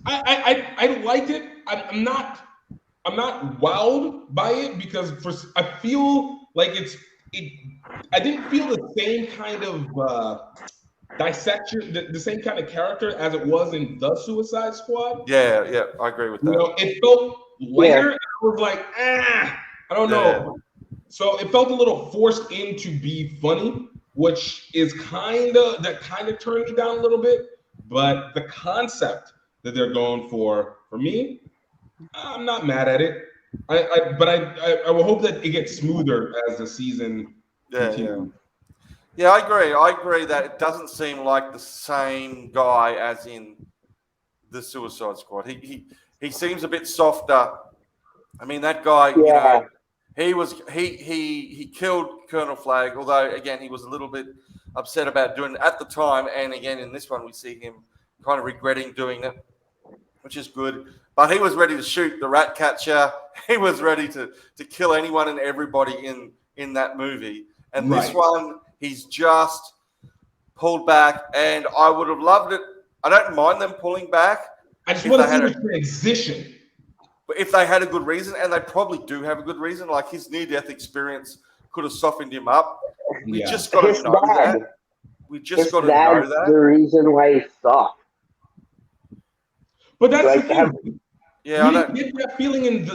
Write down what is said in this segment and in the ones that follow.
I like it. I'm not wowed by it because I feel like it. I didn't feel the same kind of dissection, the same kind of character as it was in the Suicide Squad. Yeah, yeah, I agree with that. It felt Yeah, lighter. And I was like, I don't Yeah, know. So it felt a little forced in to be funny, which is kind of turned me down a little bit. But the concept that they're going for me, I'm not mad at it. I will hope that it gets smoother as the season yeah, yeah. continues. Yeah, I agree. I agree that it doesn't seem like the same guy as in the Suicide Squad. He seems a bit softer. I mean, that guy, yeah. he killed Colonel Flagg. Although again, he was a little bit upset about doing it at the time, and again in this one we see him kind of regretting doing it, which is good. But he was ready to shoot the rat catcher. He was ready to kill anyone and everybody in that movie. And this Right. one, he's just pulled back, and I would have loved it. I don't mind them pulling back I just if want they to see had the transition. if they had a good reason, and they probably do have a good reason. Like his near-death experience could have softened him up. We Yeah. just got His to know dad, that. We just his got to know dad's the that. reason why he's soft. But that's the Like, have, thing. Yeah, We I didn't don't. get that feeling in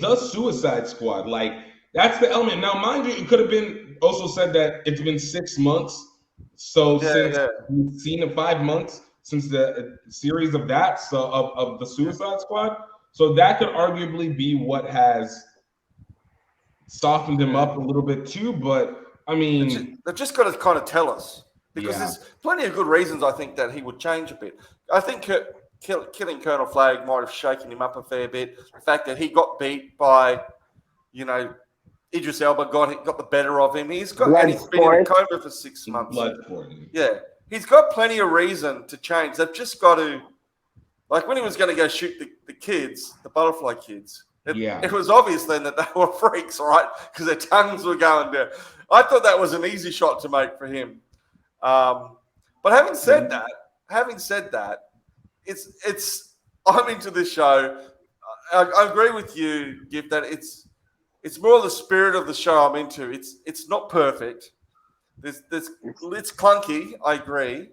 the Suicide Squad. Like that's the element. Now, mind you, it could have been also said that it's been 6 months. So Yeah, since yeah. we've seen in 5 months since the series of that, so of the Suicide Squad, so that could arguably be what has softened him Yeah. up a little bit too. But I mean, They've just got to kind of tell us because yeah, there's plenty of good reasons I think that he would change a bit. I think killing Colonel Flagg might have shaken him up a fair bit. The fact that he got beat by, you know, Idris Elba got the better of him. And blood he's been in a sport. coma for 6 months. blood for him. Yeah, he's got plenty of reason to change. They've just got to, like when he was going to go shoot the kids, the butterfly kids. Yeah. It was obvious then that they were freaks, right? Because their tongues were going down. I thought that was an easy shot to make for him. But having said that, it's I'm into this show. I agree with you, Gift, that it's more the spirit of the show I'm into. It's not perfect. It's clunky. I agree.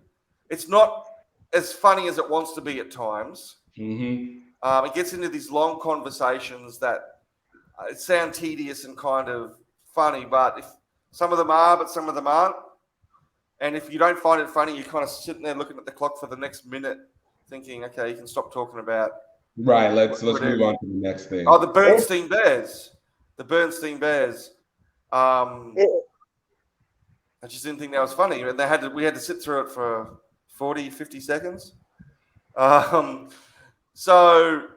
It's not as funny as it wants to be at times. Mm-hmm. It gets into these long conversations that sound tedious and kind of funny, but if some of them are, but some of them aren't. And if you don't find it funny, you're kind of sitting there looking at the clock for the next minute, thinking, "Okay, you can stop talking about." Right. Let's whatever. move on to the next thing. Oh, the Bernstein Bears. The Bernstein Bears. I just didn't think that was funny. And we had to sit through it for 40, 50 seconds. So,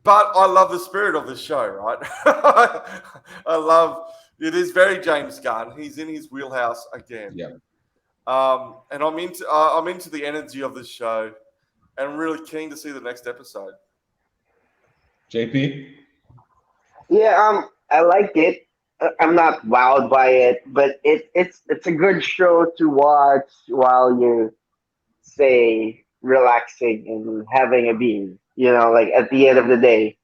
but I love the spirit of this show, right? It is very James Gunn. He's in his wheelhouse again. Yeah. And I'm into the energy of this show, and I'm really keen to see the next episode. JP. Yeah, I like it. I'm not wowed by it, but it's a good show to watch while you're, say, relaxing and having a beer. You know, like at the end of the day,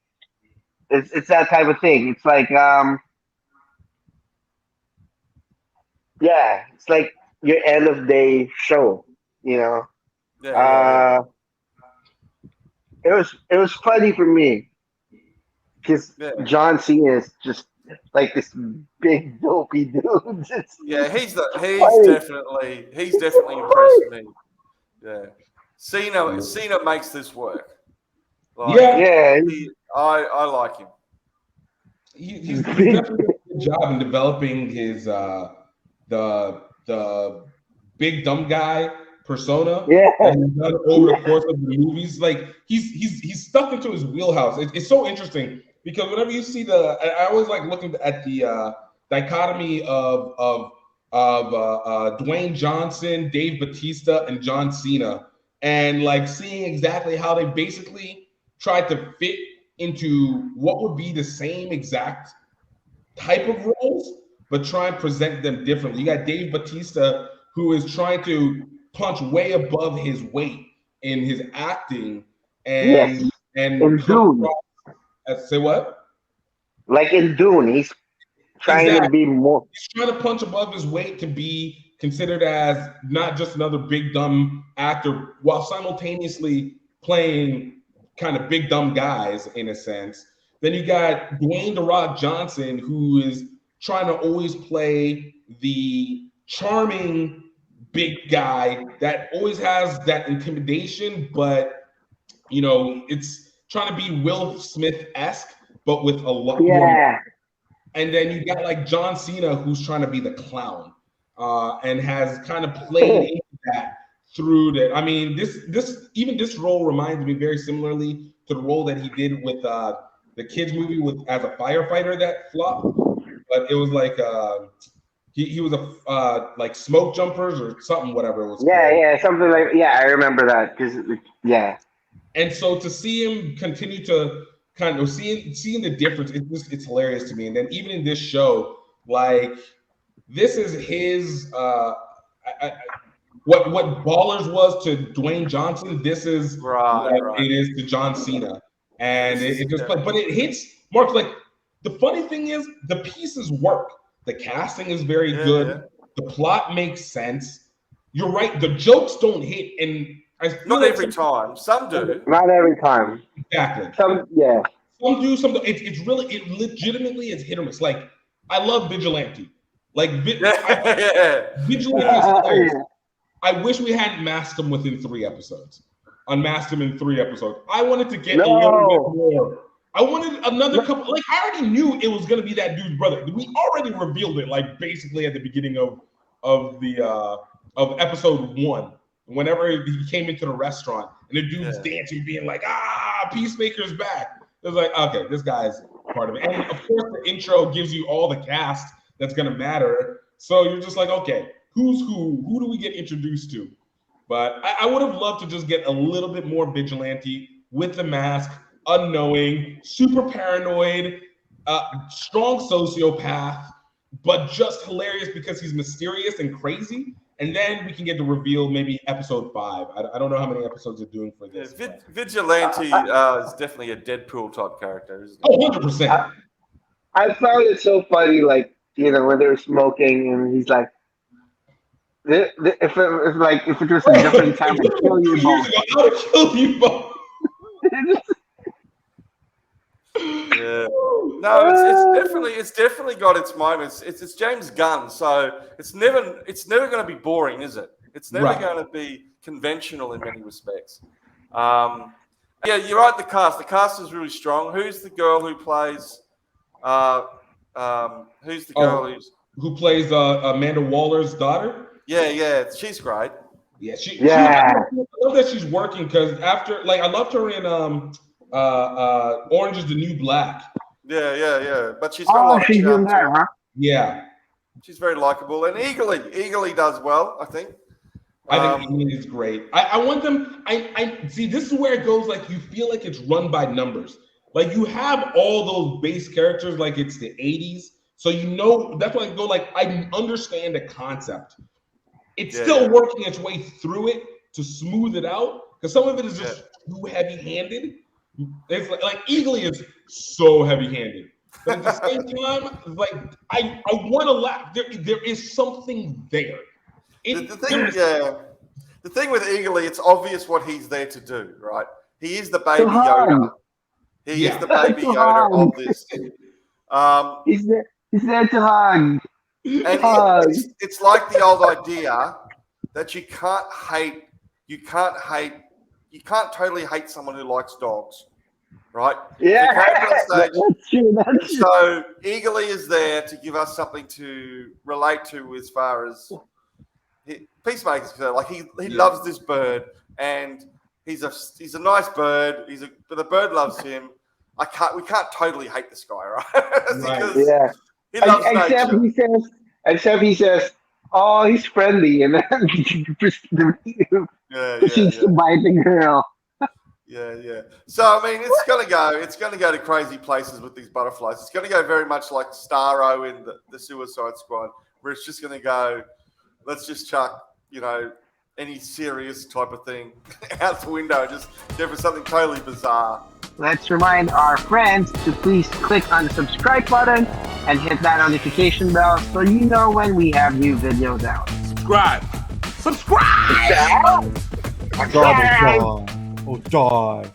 it's that type of thing. It's like yeah, it's like your end of day show. You know, Yeah, yeah, yeah. uh, it was funny for me because Yeah, John Cena is just like this big dopey dude. yeah. He's Funny. definitely impressed me. Yeah, Cena makes this work. Like Yeah. Yeah, I like him. He's big. definitely done a good job in developing his the big dumb guy persona Yeah, that he's done over the course of the movies. Like he's stuck into his wheelhouse. It's so interesting because whenever you see I always like looking at the dichotomy of Dwayne Johnson, Dave Batista, and John Cena, and like seeing exactly how they basically tried to fit into what would be the same exact type of roles, but try and present them differently. You got Dave Batista, who is trying to punch way above his weight in his acting Yes, and in come Dune, across as say what? like in Dune, he's trying to Exactly. be more. He's trying to punch above his weight to be considered as not just another big dumb actor while simultaneously playing kind of big dumb guys in a sense. Then you got Dwayne The Rock Johnson, who is trying to always play the charming big guy that always has that intimidation, but it's trying to be Will Smith-esque, but with a lot more. Yeah, And then you got like John Cena, who's trying to be the clown, and has kind of played into that through the. I mean, this role reminds me very similarly to the role that he did with the kids movie with as a firefighter that flopped, but it was like he was a like smoke jumpers or something, whatever it was yeah, called. yeah, something like yeah. I remember that because yeah, And so to see him continue to kind of seeing the difference, it's hilarious to me. And then even in this show, like this is his what Ballers was to Dwayne Johnson, this is Right, what right. it is to John Cena. And This is- it just but it hits Mark like the funny thing is the pieces work. The casting is very Yeah, good. yeah. The plot makes sense. You're right. The jokes don't hit, and I feel Not like every time. Some do. not every time. exactly. Yeah, Some do, some don't. It's really, it legitimately is hit or miss. Like, I love Vigilante. Like, Yeah. Vigilante is hilarious. yeah. I wish we hadn't masked him within 3 episodes. Unmasked him in 3 episodes. I wanted to get a little bit No, more. I wanted another couple. Like, I already knew it was going to be that dude's brother. We already revealed it, like, basically at the beginning of the of episode 1. Whenever he came into the restaurant and the dude's dancing, being like, Peacemaker's back. It was like, okay, this guy's part of it. And of course, the intro gives you all the cast that's going to matter. So you're just like, okay, who's who? Who do we get introduced to? But I would have loved to just get a little bit more Vigilante with the mask, unknowing, super paranoid, strong sociopath, but just hilarious because he's mysterious and crazy. And then we can get the reveal maybe episode 5. I don't know how many episodes they're doing for this. Vigilante is definitely a Deadpool type character, isn't it? 100%. I found it so funny, like when they were smoking, and he's like, if it was a different time, I'd kill you 2 years both. ago, I would kill you both. Yeah. No, it's definitely got its moments. It's James Gunn, so it's never going to be boring, is it? It's never Right. going to be conventional in many respects. Yeah, you're right. The cast is really strong. Who's the girl who plays? Who's the girl who's? Who plays Amanda Waller's daughter? Yeah, she's great. Yeah, Yeah. I love that she's working because after, like, I loved her in Orange Is the New Black. Yeah. But she's got a lot of She's in charm that, too. huh? Yeah, She's very likable, and Eagerly does well, I think. I think Ian is great. I want them. I see. This is where it goes. Like, you feel like it's run by numbers. Like, you have all those base characters. Like, it's the '80s, so that's why I go. Like, I understand the concept. It's still working its way through it to smooth it out because some of it is just too heavy-handed. It's like Eagly is so heavy-handed, but at the same time, like I want to laugh. There is something there. The thing with Eagerly, it's obvious what he's there to do, right? He is the baby Yoda. He is the baby Yoda of this. He's there to hug. And it's like the old idea that you can't totally hate someone who likes dogs, right? Yeah, that's true. So Eagerly is there to give us something to relate to as far as Peacemaker's concerned. Like he loves this bird, and he's a nice bird. But the bird loves him. We can't totally hate this guy, right? Yeah. He loves nature. Except he says, "Oh, he's friendly," and then proceeds to bite the girl. Yeah. So I mean, it's gonna go to crazy places with these butterflies. It's gonna go very much like Starro in the Suicide Squad, where it's just gonna go. Let's just chuck, any serious type of thing out the window. Just go for something totally bizarre. Let's remind our friends to please click on the subscribe button and hit that notification bell so you know when we have new videos out. Subscribe. Die. Oh, die.